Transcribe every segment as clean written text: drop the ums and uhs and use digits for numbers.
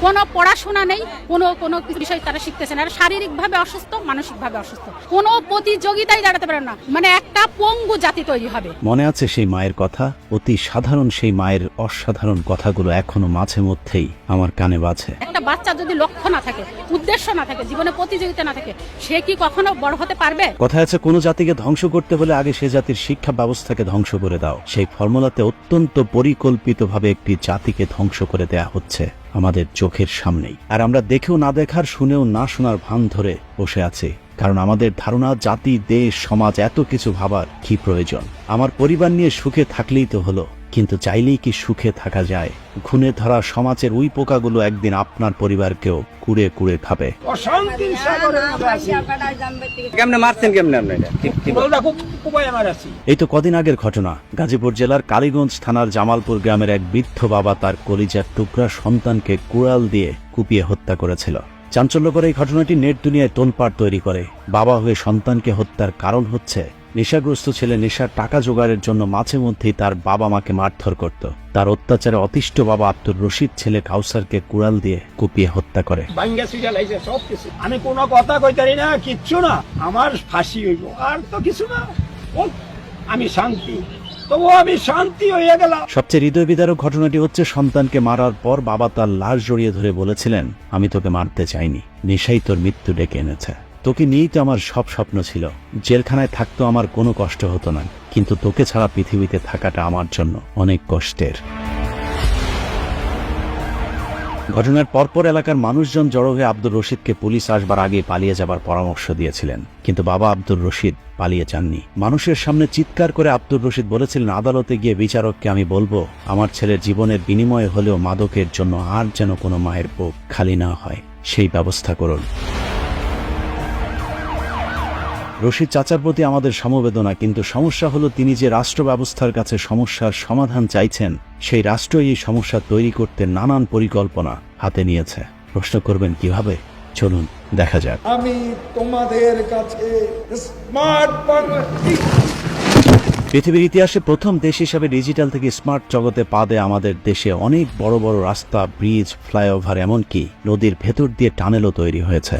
কোনো পড়াশোনা নেই, কোনো কোনো বিষয় তারা শিখতেছে না। শারীরিকভাবে অসুস্থ, মানসিকভাবে অসুস্থ, কোনো প্রতিযোগিতায় দাঁড়াতে পারে না, মানে একটা পঙ্গু জাতি তৈরি হবে। মনে আছে সেই মায়ের কথা? অতি সাধারণ সেই মায়ের অসাধারণ কথাগুলো এখনো মাঝে মধ্যেই আমার কানে বাজে। একটা বাচ্চা যদি লক্ষ্য না থাকে, উদ্দেশ্য না থাকে, জীবনে প্রতিযোগিতা না থাকে, সে কি কখনো বড় হতে পারবে? কথা আছে, কোন জাতিকে ধ্বংস করতে হলে আগে সে জাতির শিক্ষা ব্যবস্থাকে ধ্বংস করে দাও। সেই ফর্মুলাতে অত্যন্ত পরিকল্পিতভাবে একটি জাতিকে ধ্বংস করে দেয়া হচ্ছে আমাদের চোখের সামনেই। আর আমরা দেখেও না দেখার, শুনেও না শোনার ভান ধরে বসে আছি, কারণ আমাদের ধারণা জাতি, দেশ, সমাজ এত কিছু ভাবার কি প্রয়োজন? আমার পরিবার নিয়ে সুখে থাকলেই তো হলো। কিন্তু চাইলেই কি সুখে থাকা যায়? ঘুণে ধরা সমাজের উই পোকাগুলো একদিন আপনার পরিবারকেও কুড়ে কুড়ে খাবে। এই তো কদিন আগের ঘটনা। গাজীপুর জেলার কালীগঞ্জ থানার জামালপুর গ্রামের এক বৃদ্ধ বাবা তার কলিজার টুকরা সন্তানকে কুড়াল দিয়ে কুপিয়ে হত্যা করেছিল। চাঞ্চল্যকর এই ঘটনাটি নেট দুনিয়ায় তোলপাড় তৈরি করে। বাবা হয়ে সন্তানকে হত্যার কারণ হচ্ছে নেশাগ্রস্ত ছেলে নেশার টাকা জোগাড়ের জন্য মাঝে মধ্যেই তার বাবা মাকে মারধর করত। তার অত্যাচারে অতিষ্ঠ বাবা আব্দুর রশিদ ছেলে কাউসারকে কুড়াল দিয়ে কুপিয়ে হত্যা করে। আমি কোনো কথা কইতারি না, কিচ্ছু না, আমার ফাঁসি হইব, আর তো কিছু না, আমি শান্তি, তবুও আমি শান্তি হয়ে গেলাম। সবচেয়ে হৃদয় বিদারক ঘটনাটি হচ্ছে সন্তানকে মারার পর বাবা তার লাশ জড়িয়ে ধরে বলেছিলেন, আমি তোকে মারতে চাইনি, নেশাই তোর মৃত্যু ডেকে এনেছে। তোকে নিয়েই তো আমার সব স্বপ্ন ছিল। জেলখানায় থাকতো আমার কোনো কষ্ট হতো না, কিন্তু তোকে ছাড়া পৃথিবীতে থাকাটা আমার জন্য অনেক কষ্টের। ঘটনার পরপর এলাকার মানুষজন জড়ো হয়ে আব্দুর রশিদকে পুলিশ আসবার আগে পালিয়ে যাবার পরামর্শ দিয়েছিলেন, কিন্তু বাবা আব্দুর রশিদ পালিয়ে যাননি। মানুষের সামনে চিৎকার করে আব্দুর রশিদ বলেছিলেন, আদালতে গিয়ে বিচারককে আমি বলবো আমার ছেলের জীবনের বিনিময়ে হলেও মাদকের জন্য আর যেন কোনো মায়ের বুক খালি না হয়, সেই ব্যবস্থা করুন। রশিদ চাচার প্রতি আমাদের সমবেদনা, কিন্তু সমস্যা হলো তিনি যে রাষ্ট্র ব্যবস্থার কাছে সমস্যার সমাধান চাইছেন, সেই রাষ্ট্রই এই সমস্যা তৈরি করতে নানান পরিকল্পনা হাতে নিয়েছে। প্রশ্ন করবেন কিভাবে? চলুন দেখা যাক। আমি তোমাদের কাছে স্মার্ট পৃথিবীর ইতিহাসে প্রথম দেশ হিসাবে ডিজিটাল থেকে স্মার্ট জগতে পা দেয় আমাদের দেশে অনেক বড় বড় রাস্তা, ব্রিজ, ফ্লাইওভার, এমনকি নদীর ভেতর দিয়ে টানেলও তৈরি হয়েছে।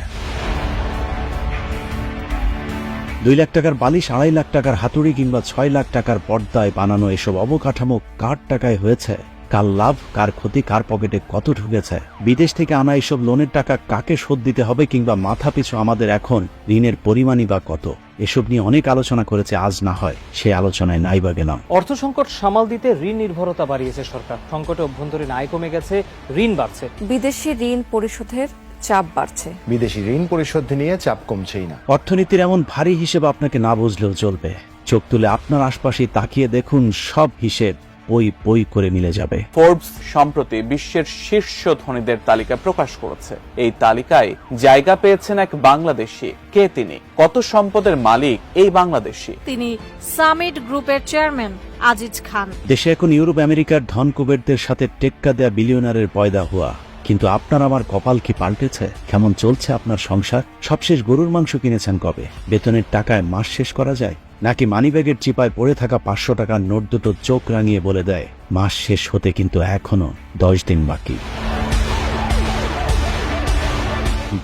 2 লাখ টাকার বালিশ, 2.5 লাখ টাকার হাতুড়ি কিংবা 6 লাখ টাকার পর্দায় বানানো এসব অবকাঠামো কার টাকায় হয়েছে? কার লাভ, কার ক্ষতি, কার পকেটে কত ঢুকেছে? বিদেশ থেকে আনা এসব লোনের টাকা কাকে শোধ দিতে হবে, কিংবা মাথা পিছু আমাদের এখন ঋণের পরিমাণই বা কত? এসব নিয়ে অনেক আলোচনা করেছে, আজ না হয় সে আলোচনায় নাই বা গেলাম। অর্থ সংকট সামাল দিতে ঋণ নির্ভরতা বাড়িয়েছে সরকার। সংকটে অভ্যন্তরীণ আয় কমে গেছে, ঋণ বাড়ছে। বিদেশি ঋণ পরিশোধের চাপ বাড়ছে। বিদেশি ঋণ পরিশোধ নিয়ে চাপ কমছেই না। অর্থনীতির এমন ভারী হিসেব আপনাকে না বুঝলেও চলবে। চোখ তুলে আপনার আশপাশে তাকিয়ে দেখুন, সব হিসেব পই পই করে মিলে যাবে। ফোর্বস সম্প্রতি বিশ্বের শীর্ষ ধনীদের তালিকা প্রকাশ করেছে। এই তালিকায় জায়গা পেয়েছেন এক বাংলাদেশী। কে তিনি? কত সম্পদের মালিক এই বাংলাদেশী? তিনি সামিট গ্রুপের চেয়ারম্যান আজিজ খান। দেশে এখন ইউরোপ আমেরিকার ধন কুবেরদের সাথে টেক্কা দেয়া বিলিয়নারের পয়দা হওয়া, কিন্তু আপনার আমার কপাল কি পাল্টেছে? কেমন চলছে আপনার সংসার? সবশেষ গরুর মাংস কিনেছেন কবে? বেতনের টাকায় মাস শেষ করা যায়? নাকি মানিব্যাগের চিপায় পড়ে থাকা 500 টাকার নোট দুটো চোখ রাঙিয়ে বলে দেয় মাস শেষ হতে কিন্তু এখনো 10 দিন বাকি?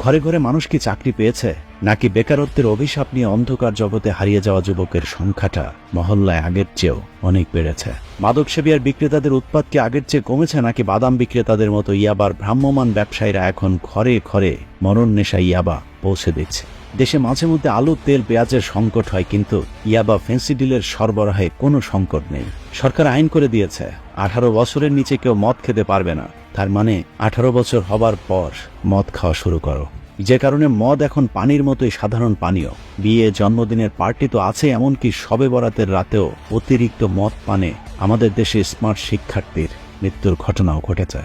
ঘরে ঘরে মানুষ কি চাকরি পেয়েছে, নাকি বেকারত্বের অভিশাপ নিয়ে অন্ধকার জগতে হারিয়ে যাওয়া যুবকের সংখ্যাটা মহল্লায় আগের চেয়েও অনেক বেড়েছে? মাদকসেবী আর বিক্রেতাদের উৎপাদ কি আগের চেয়ে কমেছে, নাকি বাদাম বিক্রেতাদের মতো ইয়াবার ভ্রাম্যমান ব্যবসায়ীরা এখন ঘরে ঘরে মরণ নেশা ইয়াবা পৌঁছে দিচ্ছে? দেশে মাঝে মধ্যে আলু, তেল, পেঁয়াজের সংকট হয়, কিন্তু ইয়াবা ফেন্সিডিলের সরবরাহে কোনো সংকট নেই। সরকার আইন করে দিয়েছে 18 বছরের নিচে কেউ মদ খেতে পারবে না। তার মানে 18 বছর হবার পর মদ খাওয়া শুরু করো। যে কারণে মদ এখন পানির মতোই সাধারণ পানীয়। বিয়ে, জন্মদিনের পার্টি তো আছে, এমনকি শবে বরাতের রাতেও অতিরিক্ত মদ পানে আমাদের দেশে স্মার্ট শিক্ষার্থীর মৃত্যুর ঘটনাও ঘটেছে।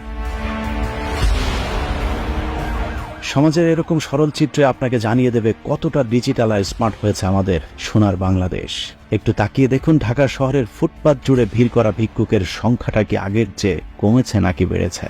সমাজের এরকম সরল চিত্রে আপনাকে জানিয়ে দেবে কতটা ডিজিটাল আর স্মার্ট হয়েছে আমাদের সোনার বাংলাদেশ। একটু তাকিয়ে দেখুন, ঢাকা শহরের ফুটপাত জুড়ে ভিড় করা ভিক্ষুকের সংখ্যাটা কি আগের চেয়ে কমেছে নাকি বেড়েছে?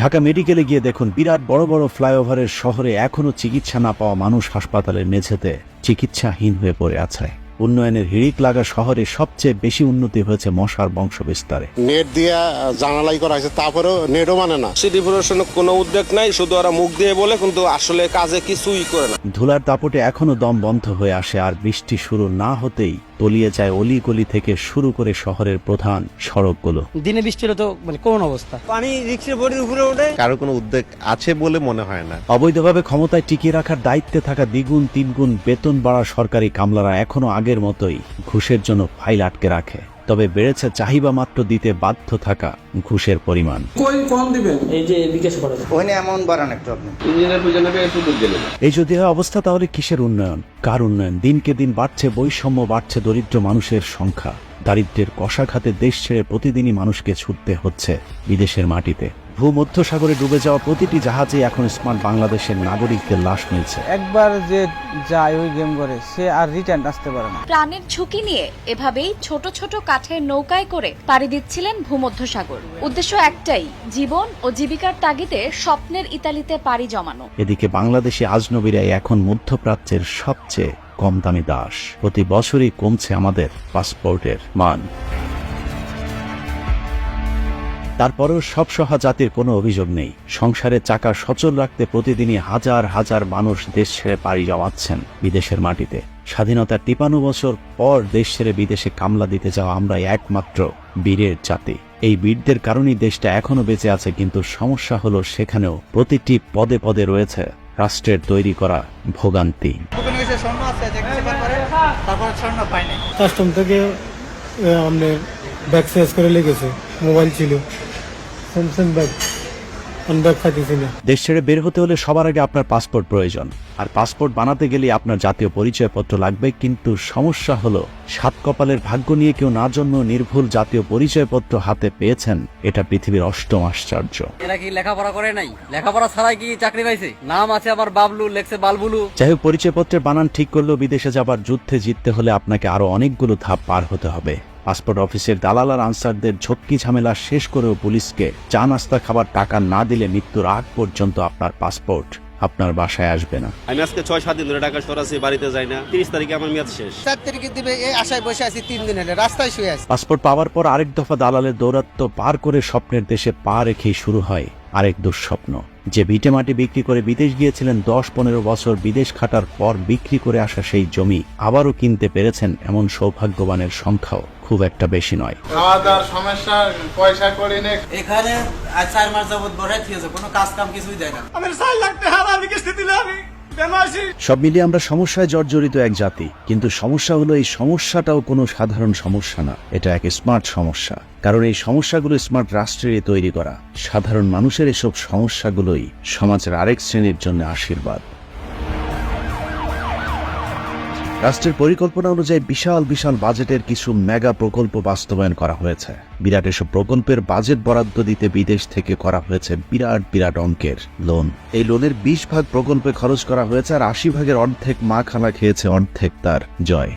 ঢাকা মেডিকেলে গিয়ে দেখুন, বিরাট বড় বড় ফ্লাইওভারের শহরে এখনো চিকিৎসা না পাওয়া মানুষ হাসপাতালের মেঝেতে চিকিৎসাহীন হয়ে পড়ে আছে। উন্নয়নের হিড়িক লাগা শহরে সবচেয়ে বেশি উন্নতি হয়েছে মশার বংশ বিস্তারে। নেট দিয়া জানালাই করা হয়েছে, তারপরেও নেটও মানে না। সিটি প্রশাসনের কোনো উদ্যোগ নাই, শুধু ওরা মুখ দিয়ে বলে কিন্তু আসলে কাজে কিছুই করে না। ধুলার দাপটে এখনো দম বন্ধ হয়ে আসে, আর বৃষ্টি শুরু না হতেই তলিয়ে যায় অলিগলি থেকে শুরু করে শহরের প্রধান সড়কগুলো। দিনে বৃষ্টি হলে তো কোন অবস্থা, পানি রিক্সার বডির উপরে ওঠে। কারো কোনো উদ্যোগ আছে বলে মনে হয় না। অবৈধভাবে ক্ষমতায় টিকিয়ে রাখার দায়িত্বে থাকা দ্বিগুণ তিনগুণ বেতন বাড়া সরকারি কামলারা এখনো আগের মতোই ঘুষের জন্য ফাইল আটকে রাখে। তবে বেড়েছে চাহিদা মাত্র দিতে বাধ্য থাকা ঘুষের পরিমাণ। এই যে বিকাশ করে ওখানে এমন বাড়ান একটু আপনি এই যদি হয় অবস্থা, তাহলে কিসের উন্নয়ন, কার উন্নয়ন? দিনকে দিন বাড়ছে বৈষম্য, বাড়ছে দরিদ্র মানুষের সংখ্যা। দারিদ্র্যের কষাঘাতে দেশ ছেড়ে প্রতিদিনই মানুষকে ছুটতে হচ্ছে বিদেশের মাটিতে। ভূমধ্যসাগরে ডুবে যাওয়া প্রতিটি জাহাজে এখন স্মার্ট বাংলাদেশের নাগরিকদের লাশ মিলছে। একবার যে যায় ওই গেম করে সে আর রিটার্ন আসতে পারে না। প্রাণের ঝুঁকি নিয়ে এভাবেই ছোট ছোট কাঠের নৌকায় করে পাড়ি দিচ্ছিলেন ভূমধ্যসাগর। উদ্দেশ্য একটাই, জীবন ও জীবিকার তাগিদে স্বপ্নের ইতালিতে পাড়ি জমানো। এদিকে বাংলাদেশি আজনবীরাই এখন মধ্যপ্রাচ্যের সবচেয়ে কম দামি দাস। প্রতি বছরই কমছে আমাদের পাসপোর্টের মান। তারপরেও সব সহা জাতির কোনো অভিযোগ নেই। সংসারের চাকা সচল রাখতে প্রতিদিনই হাজার হাজার মানুষ দেশ ছেড়ে পাড়ি জমাচ্ছেন বিদেশের মাটিতে। স্বাধীনতার 53 বছর পর দেশ ছেড়ে বিদেশে কামলা দিতে যাওয়া আমরা একমাত্র বীরের জাতি। এই বীরদের কারণেই দেশটা এখনো বেঁচে আছে, কিন্তু সমস্যা হলো সেখানেও প্রতিটি পদে পদে রয়েছে রাষ্ট্রের তৈরি করা ভোগান্তি। কাস্টম থেকে আমাদের ব্যাগ শেষ করে লেগেছে, মোবাইল ছিল, স্যামসাং ব্যাগ, ব্যাগ খাইতেছি না। দেশ ছেড়ে বের হতে হলে সবার আগে আপনার পাসপোর্ট প্রয়োজন, আর পাসপোর্ট বানাতে গেলে আপনার জাতীয় পরিচয়পত্র লাগবে। কিন্তু সমস্যা হলো, সাত কপালের ভাগ্য নিয়ে কেউ না জন্ম নির্ভুল জাতীয় পরিচয়পত্র হাতে পেয়েছেন, এটা পৃথিবীর অষ্টম আশ্চর্য। এরা কি লেখাপড়া করে নাই? লেখাপড়া ছাড়াই কি চাকরি পাইছে? নাম আছে আমার বাবলু, লেখছে বালবুলু। যাই হোক, পরিচয়পত্রের বানান ঠিক করলেও বিদেশে যাবার যুদ্ধে জিততে হলে আপনাকে আরো অনেকগুলো ধাপ পার হতে হবে। পাসপোর্ট অফিসের দালাল আর আনসারদের ঝক্কি ঝামেলা শেষ করেও পুলিশকে চা নাস্তা খাবার টাকা না দিলে মৃত্যুর আগ পর্যন্ত আপনার পাসপোর্ট আপনার বাসায় আসবে না। আমি আজকে 6-7 দিন ধরে ঢাকা শহরে আছি, বাড়িতে যাই না। 30 তারিখে আমার মেয়াদ শেষ। 7 তারিখে দিবে, এই আশায় বসে আছি 3 দিন হলো, রাস্তায় শুয়ে আছি। পাসপোর্ট পাওয়ার পর আরেক দফা দালালের দৌরাত্ম্য পার করে স্বপ্নের দেশে পা রেখেই শুরু হয় আরেক দুঃস্বপ্ন। যে ভিটে মাটি বিক্রি করে বিদেশ গিয়েছিলেন, 10-15 বছর বিদেশ খাটার পর বিক্রি করে আসা সেই জমি আবারও কিনতে পেরেছেন, এমন সৌভাগ্যবানের সংখ্যাও খুব একটা বেশি নয়। খাওয়া দাওয়ার সমস্যা, পয়সা করি না। এখানে 4 মাস যাবত বসাই থিয়েছে, কোনো কাজ কাম কিছুই দেয় না। আমি 4 লাখ টাকা আমি কিস্তি দিলে আমি সব মিলিয়ে আমরা সমস্যায় জর্জরিত এক জাতি, কিন্তু সমস্যা হলো এই সমস্যাটাও কোনো সাধারণ সমস্যা না, এটা এক স্মার্ট সমস্যা। কারণ এই সমস্যাগুলো স্মার্ট রাষ্ট্রেরই তৈরি করা। সাধারণ মানুষের এসব সমস্যাগুলোই সমাজের আরেক শ্রেণীর জন্য আশীর্বাদ। রাষ্ট্রের পরিকল্পনা অনুযায়ী বিশাল বিশাল বাজেটের কিছু মেগা প্রকল্প বাস্তবায়ন করা হয়েছে। বিরাট এসব প্রকল্পের বাজেট বরাদ্দ দিতে বিদেশ থেকে করা হয়েছে বিরাট বিরাট অঙ্কের লোন। এই লোনের 20 ভাগ প্রকল্পে খরচ করা হয়েছে, আর 80 ভাগের অর্ধেক মা খালা খেয়েছে, অর্ধেক তার জয়।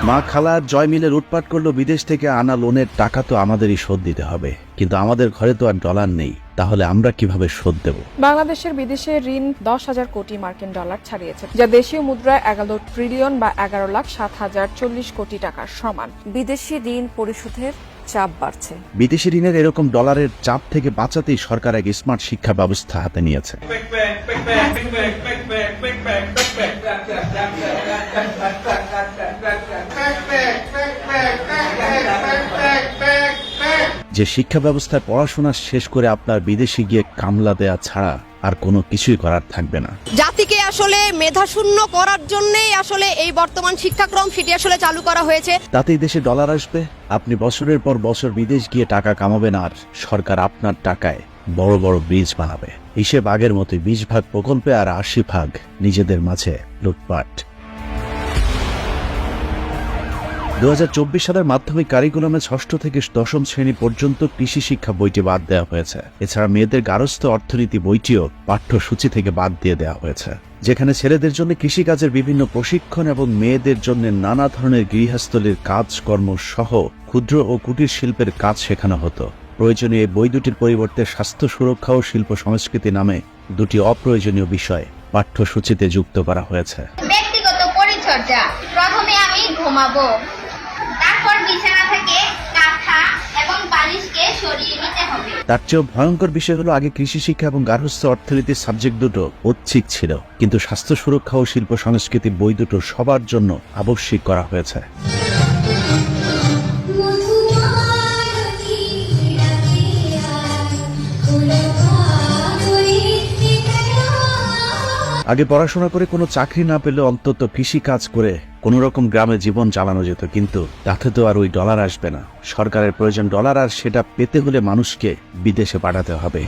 মা খালা আর জয় মিলে লুটপাট করলো বিদেশ থেকে আনা লোনের টাকা তো আমাদেরই শোধ দিতে হবে, কিন্তু আমাদের ঘরে তো আর ডলার নেই, তাহলে আমরা কিভাবে শোধ দেব? বাংলাদেশের বিদেশে ঋণ 10,000 কোটি মার্কিন ডলার ছাড়িয়েছে, যা দেশীয় মুদ্রায় 11 ট্রিলিয়ন বা 11,07,040 কোটি টাকার সমান। বিদেশি ঋণ পরিশোধের চাপ বাড়ছে। বিদেশি ঋণের এরকম ডলারের চাপ থেকে বাঁচাতেই সরকার এক স্মার্ট শিক্ষা ব্যবস্থা হাতে নিয়েছে। যে শিক্ষা ব্যবস্থায় পড়াশোনা শেষ করে আপনার বিদেশে গিয়ে কামলা দেয়া ছাড়া আর কোনো কিছুই করার থাকবে না। জাতিকে আসলে মেধাশূন্য করার জন্যই আসলে এই বর্তমান শিক্ষাক্রম সেটি আসলে চালু করা হয়েছে। তাতেই দেশে ডলার আসবে, আপনি বছরের পর বছর বিদেশ গিয়ে টাকা কামাবেন, আর সরকার আপনার টাকায় বড় বড় ব্রিজ বানাবে। হিসেব আগের মতোই, 20 ভাগ প্রকল্পে আর 80 ভাগ নিজেদের মাঝে লুটপাট। 2024 সালের মাধ্যমিক কারিকুলামে 6ষ্ঠ থেকে 10ম শ্রেণী পর্যন্ত কৃষি শিক্ষা বইটি বাদ দেওয়া হয়েছে। এছাড়া মেয়েদের গার্হস্থ্য অর্থনীতি বইটিও পাঠ্যসূচি থেকে বাদ দিয়ে দেওয়া হয়েছে, যেখানে ছেলেদের জন্য কৃষিকাজের বিভিন্ন প্রশিক্ষণ এবং মেয়েদের জন্য নানা ধরনের গৃহস্থলীর কাজকর্ম সহ ক্ষুদ্র ও কুটির শিল্পের কাজ শেখানো হতো। প্রয়োজনীয় এই বই দুটির পরিবর্তে স্বাস্থ্য সুরক্ষা ও শিল্প সংস্কৃতি নামে দুটি অপ্রয়োজনীয় বিষয় পাঠ্যসূচিতে যুক্ত করা হয়েছে। ব্যক্তিগত পরিচর্যা। প্রথমে আমি ঘুমাবো, তারপর বিছানা থেকে কাঁথা এবং বালিশকে সরিয়ে নিতে হবে। তার চেয়েও ভয়ঙ্কর বিষয় হলো আগে কৃষি শিক্ষা এবং গার্হস্থ্য অর্থনীতির সাবজেক্ট দুটো ঐচ্ছিক ছিল, কিন্তু স্বাস্থ্য সুরক্ষা ও শিল্প সংস্কৃতি বই দুটো সবার জন্য আবশ্যিক করা হয়েছে। আগে পড়াশোনা করে কোনো চাকরি না পেলে অন্তত কৃষি কাজ করে কোন রকম গ্রামে জীবন চালানো যেত, কিন্তু তাতে তো আর ওই ডলার আসবে না। সরকারের প্রয়োজন ডলার, আর সেটা পেতে হলে মানুষকে বিদেশে পাঠাতে হবে।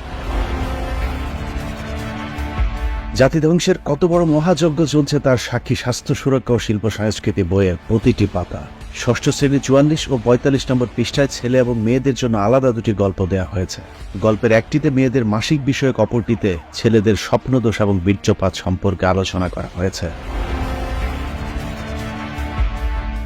জাতি ধ্বংসের কত বড় মহাযজ্ঞ চলছে তার সাক্ষী স্বাস্থ্য সুরক্ষা ও শিল্প সংস্কৃতি বইয়ের প্রতিটি পাতা। ষষ্ঠ শ্রেণী 44 ও 45 নম্বর পৃষ্ঠায় ছেলে এবং মেয়েদের জন্য আলাদা দুটি গল্প দেওয়া হয়েছে। গল্পের একটিতে মেয়েদের মাসিক বিষয়ক, অপরটিতে ছেলেদের স্বপ্নদোষ এবং বীর্যপাত সম্পর্কে আলোচনা করা হয়েছে।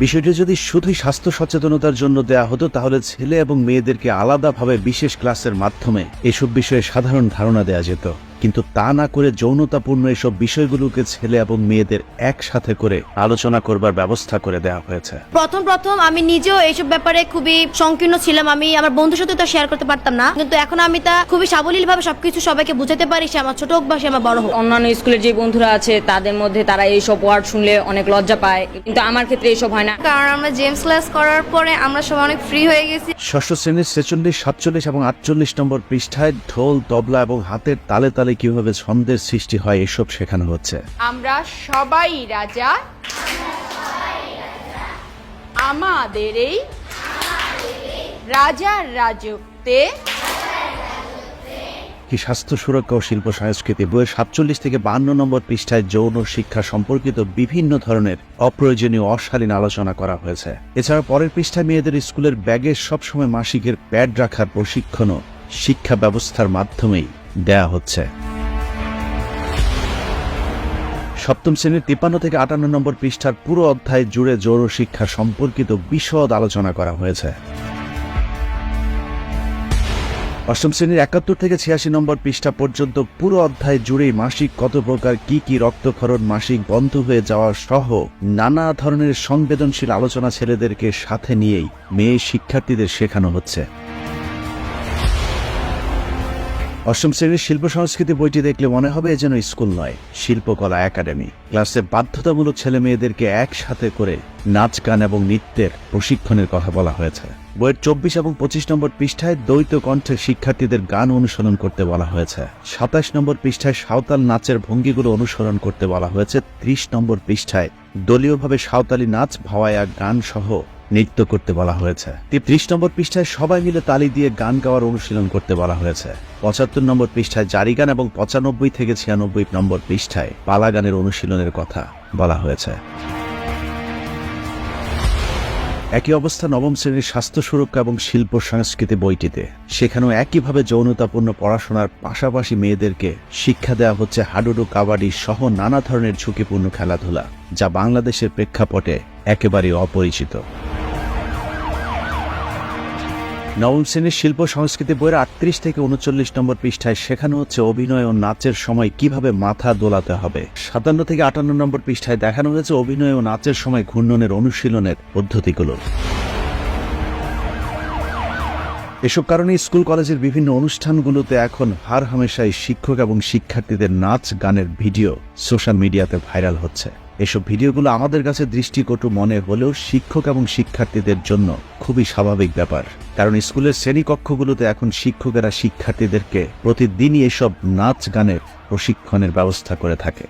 বিষয়টি যদি শুধুই স্বাস্থ্য সচেতনতার জন্য দেয়া হতো তাহলে ছেলে এবং মেয়েদেরকে আলাদাভাবে বিশেষ ক্লাসের মাধ্যমে এসব বিষয়ে সাধারণ ধারণা দেয়া যেত, কিন্তু তা না করে যৌনতাপূর্ণ এসব বিষয়গুলোকে ছেলে এবং মেয়েদের একসাথে করে আলোচনা করবার ব্যবস্থা করে দেওয়া হয়েছে। প্রথম আমি নিজেও এইসব ব্যাপারে খুবই সংকীর্ণ ছিলাম, আমি আমার বন্ধুর সাথে তো শেয়ার করতে পারতাম না, কিন্তু এখন আমি তা খুবই সাবলীল ভাবে সবকিছু সবাইকে বুঝাতে পারি, সে আমার ছোট হোক বা সে আমার বড় হোক। অন্যান্য স্কুলের যে বন্ধুরা আছে তাদের মধ্যে তারা এইসব ওয়ার্ড শুনলে অনেক লজ্জা পায়, কিন্তু আমার ক্ষেত্রে এইসব হয় না, কারণ আমরা জেমস ক্লাস করার পরে আমরা সবাই অনেক ফ্রি হয়ে গেছি। ষষ্ঠ শ্রেণীর 46, 47 এবং 48 নম্বর পৃষ্ঠায় ঢোল, তবলা এবং হাতের তালে তালে কিভাবে ছন্দের সৃষ্টি হয় এসব শেখানো হচ্ছে। আমরা সবাই রাজা, আমাদের এই রাজার রাজত্বে। কি স্বাস্থ্য সুরক্ষা ও শিল্প সংস্কৃতি বইয়ের 47 থেকে 52 নম্বর পৃষ্ঠায় যৌন শিক্ষা সম্পর্কিত বিভিন্ন ধরনের অপ্রয়োজনীয় অশালীন আলোচনা করা হয়েছে। এছাড়া পরের পৃষ্ঠায় মেয়েদের স্কুলের ব্যাগে সবসময় মাসিকের প্যাড রাখার প্রশিক্ষণও শিক্ষা ব্যবস্থার মাধ্যমেই দেয়া হচ্ছে। সপ্তম শ্রেণীর 53 থেকে 58 নম্বর পৃষ্ঠার পুরো অধ্যায় জুড়ে যৌন শিক্ষা সম্পর্কিত বিশদ আলোচনা করা হয়েছে। অষ্টম শ্রেণীর 71 থেকে 86 নম্বর পৃষ্ঠা পর্যন্ত পুরো অধ্যায় জুড়েই মাসিক কত প্রকার, কি রক্তক্ষরণ, মাসিক বন্ধ হয়ে যাওয়া সহ নানা ধরনের সংবেদনশীল আলোচনা ছেলেদেরকে সাথে নিয়েই মেয়ে শিক্ষার্থীদের শেখানো হচ্ছে। অষ্টম শ্রেণীর শিল্প সংস্কৃতি বইটি দেখলে মনে হবে যেন স্কুল নয়, শিল্পকলা একাডেমি। ক্লাসে বাধ্যতামূলক ছেলে মেয়েদেরকে একসাথে করে নাচ, গান এবং নৃত্যের প্রশিক্ষণের কথা বলা হয়েছে। বইয়ের 24 এবং 25 নম্বর পৃষ্ঠায় দ্বৈত কণ্ঠে শিক্ষার্থীদের গান অনুসরণ করতে বলা হয়েছে। 27 নম্বর পৃষ্ঠায় সাঁওতাল নাচের ভঙ্গিগুলো অনুসরণ করতে বলা হয়েছে। 30 নম্বর পৃষ্ঠায় দলীয়ভাবে সাঁওতালি নাচ, ভাওয়াইয়া গান সহ নৃত্য করতে বলা হয়েছে। 30 নম্বর পৃষ্ঠায় সবাই মিলে তালি দিয়ে গান গাওয়ার অনুশীলন করতে বলা হয়েছে। 75 নম্বর পৃষ্ঠায় জারি গান এবং 95 থেকে 96 নম্বর পৃষ্ঠায় পালা গানের অনুশীলনের কথা বলা হয়েছে। একই অবস্থা নবম শ্রেণীর স্বাস্থ্য সুরক্ষা এবং শিল্প সংস্কৃতি বইটিতে। সেখানেও একইভাবে যৌনতাপূর্ণ পড়াশোনার পাশাপাশি মেয়েদেরকে শিক্ষা দেওয়া হচ্ছে হাডুডু, কাবাডি সহ নানা ধরনের ঝুঁকিপূর্ণ খেলাধুলা, যা বাংলাদেশের প্রেক্ষাপটে একেবারে অপরিচিত। নবম শ্রেণীর শিল্প সংস্কৃতি বইয়ের 38 থেকে 39 নম্বর পৃষ্ঠায় শেখানো হচ্ছে অভিনয় ও নাচের সময় কিভাবে মাথা দোলাতে হবে। 57 থেকে 58 নম্বর পৃষ্ঠায় দেখানো হয়েছে অভিনয় ও নাচের সময় ঘূর্ণনের অনুশীলনের পদ্ধতিগুলো। এসব কারণে স্কুল কলেজের বিভিন্ন অনুষ্ঠানগুলোতে এখন হার হামেশাই শিক্ষক এবং শিক্ষার্থীদের নাচ, গানের ভিডিও সোশ্যাল মিডিয়াতে ভাইরাল হচ্ছে। এসব ভিডিওগুলো আমাদের কাছে দৃষ্টিকটু মনে হলেও শিক্ষক এবং শিক্ষার্থীদের জন্য খুবই স্বাভাবিক ব্যাপার, কারণ স্কুলের শ্রেণীকক্ষগুলোতে এখন শিক্ষকেরা শিক্ষার্থীদেরকে প্রতিদিনই এসব নাচ, গানের প্রশিক্ষণের ব্যবস্থা করে থাকে।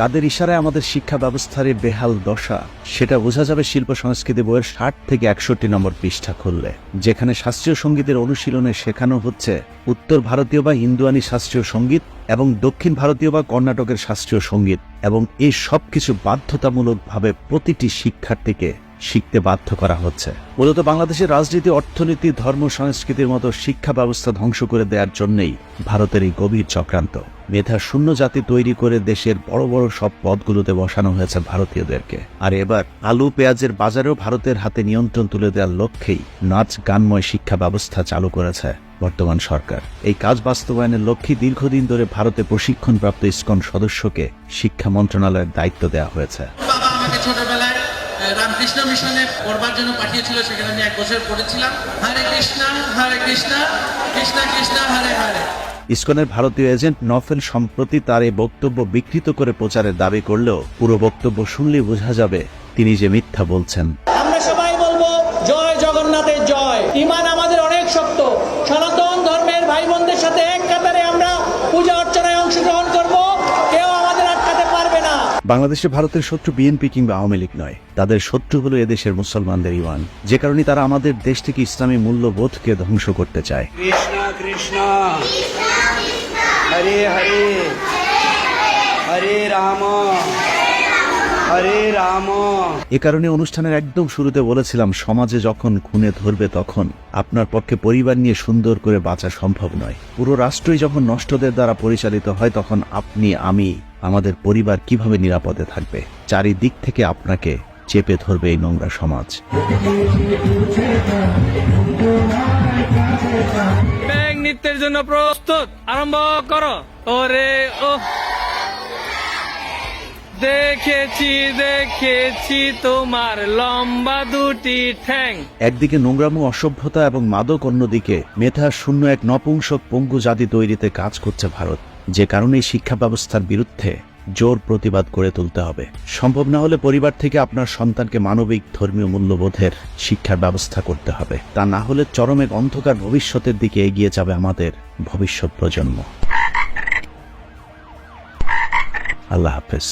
কাদের ইশারায় আমাদের শিক্ষা ব্যবস্থার এই বেহাল দশা সেটা বোঝা যাবে শিল্প সংস্কৃতি বইয়ের 60 থেকে 61 নম্বর পৃষ্ঠা খুললে, যেখানে শাস্ত্রীয় সঙ্গীতের অনুশীলনে শেখানো হচ্ছে উত্তর ভারতীয় বা হিন্দুয়ানি শাস্ত্রীয় সঙ্গীত এবং দক্ষিণ ভারতীয় বা কর্ণাটকের শাস্ত্রীয় সঙ্গীত, এবং এই সবকিছু বাধ্যতামূলকভাবে প্রতিটি শিক্ষার্থীকে শিখতে বাধ্য করা হচ্ছে। মূলত বাংলাদেশের রাজনীতি, অর্থনীতি, ধর্ম, সংস্কৃতির মতো শিক্ষা ব্যবস্থা ধ্বংস করে দেওয়ার জন্যই ভারতের এই গভীর চক্রান্ত। মেধা শূন্য জাতি তৈরি করে দেশের বড় বড় সব পদগুলোতে বসানো হয়েছে ভারতীয়দেরকে। আর এবার আলু পেঁয়াজের বাজারেও ভারতের হাতে নিয়ন্ত্রণ তুলে দেওয়ার লক্ষ্যেই নাচ গানময় শিক্ষা ব্যবস্থা চালু করেছে বর্তমান সরকার। এই কাজ বাস্তবায়নের লক্ষ্যে দীর্ঘদিন ধরে ভারতে প্রশিক্ষণপ্রাপ্ত ইসকন সদস্যকে শিক্ষা মন্ত্রণালয়ের দায়িত্ব দেওয়া হয়েছে। বাবা আমাকে ছোটবেলায় রামকৃষ্ণ মিশনে পড়বার জন্য পাঠিয়েছিল, সেখানে আমি 1 বছর পড়েছিলাম। হরে কৃষ্ণ কৃষ্ণ কৃষ্ণ হরে হরে। ইসকনের ভারতীয় এজেন্ট নফেল সম্প্রতি তার এই বক্তব্য বিকৃত করে প্রচারের দাবি করলেও পুরো বক্তব্য শুনলেই বোঝা যাবে তিনি যে মিথ্যা বলছেন। আমরা সবাই বলবো জয় জগন্নাথের জয়। ঈমান আমাদের অনেক শক্ত। সনাতন ধর্মের ভাই বোনদের সাথে এক কাতারে আমরা পূজা অর্চনায় অংশগ্রহণ করব, কেউ আমাদের আটকাতে পারবে না। বাংলাদেশে ভারতের শত্রু বিএনপি কিংবা আওয়ামী লীগ নয়, তাদের শত্রু হলো এদেশের মুসলমানদের ঈমান। যে কারণে তারা আমাদের দেশ থেকে ইসলামী মূল্যবোধকে ধ্বংস করতে চায়। কৃষ্ণ কৃষ্ণ হরে হরে হরে রাম হরে রাম। এ কারণে অনুষ্ঠানের একদম শুরুতে বলেছিলাম, সমাজে যখন খুনে ধরবে তখন আপনার পক্ষে পরিবার নিয়ে সুন্দর করে বাঁচা সম্ভব নয়। পুরো রাষ্ট্রই যখন নষ্টদের দ্বারা পরিচালিত হয় তখন আপনি, আমি, আমাদের পরিবার কিভাবে নিরাপদে থাকবে? চারিদিক থেকে আপনাকে চেপে ধরবে এই নোংরা সমাজ। ব্যাং নৃত্যের জন্য প্রস্তুত, আরম্ভ করো। ওরে ও দেখেছি তোমার লম্বা দুটি ঠ্যাং। একদিকে নোংরামো, অসভ্যতা এবং মাদক, অন্যদিকে মেধা শূন্য এক নপুংসক পঙ্গু জাতি তৈরিতে কাজ করছে ভারত। যে কারণেই শিক্ষা ব্যবস্থার বিরুদ্ধে জোর প্রতিবাদ করে তুলতে হবে। সম্ভব না হলে পরিবার থেকে আপনার সন্তানকে মানবিক ধর্মীয় মূল্যবোধের শিক্ষার ব্যবস্থা করতে হবে। তা না হলে চরম এক অন্ধকার ভবিষ্যতের দিকে এগিয়ে যাবে আমাদের ভবিষ্যৎ প্রজন্ম। আল্লাহ হাফেজ।